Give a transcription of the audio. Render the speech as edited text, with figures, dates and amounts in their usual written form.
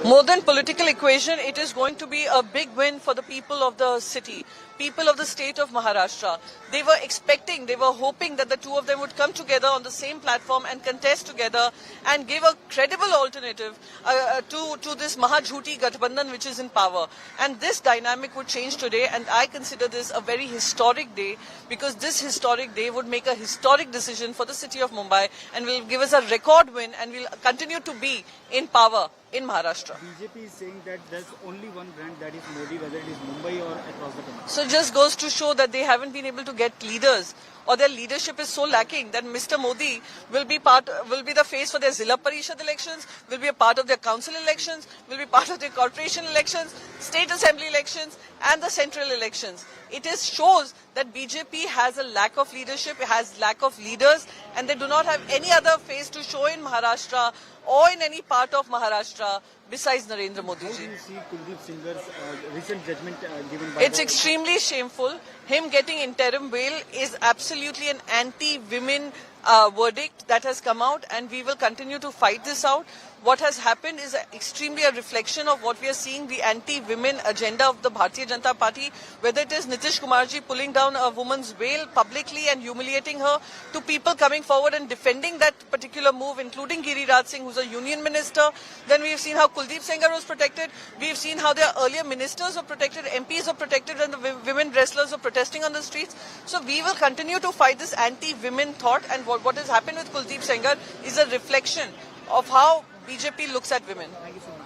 More than political equation, it is going to be a big win for the people of the city, people of the state of Maharashtra. They were expecting, they were hoping that the two of them would come together on the same platform and contest together and give a credible alternative to this Mahajhuti Gathbandhan which is in power. And this dynamic would change today, and I consider this a very historic day, because this historic day would make a historic decision for the city of Mumbai and will give us a record win, and will continue to be in power in Maharashtra. BJP is saying that there's only one brand, that is Modi, whether it is Mumbai or across the country. So it just goes to show that they haven't been able to get leaders, or their leadership is so lacking that Mr. Modi will be the face for their Zilla Parishad elections, will be a part of their council elections, will be part of their corporation elections, state assembly elections and the central elections. It shows that BJP has a lack of leadership, it has lack of leaders, and they do not have any other face to show in Maharashtra or in any part of Maharashtra besides Narendra Modi ji. How do you see Kuldeep Singh's recent judgment given by It's extremely shameful. Him getting interim bail is absolutely an anti-women verdict that has come out, and we will continue to fight this out. What has happened is extremely a reflection of what we are seeing, the anti-women agenda of the Bharatiya Janata Party, whether it is Nitish Kumarji pulling down a woman's veil publicly and humiliating her, to people coming forward and defending that particular move, including Giriraj Singh, who's a union minister. Then we've seen how Kuldeep Sengar was protected. We've seen how their earlier ministers were protected, MPs were protected, and the women wrestlers were protesting on the streets. So we will continue to fight this anti-women thought, and what has happened with Kuldeep Sengar is a reflection of how BJP looks at women. Thank you so much.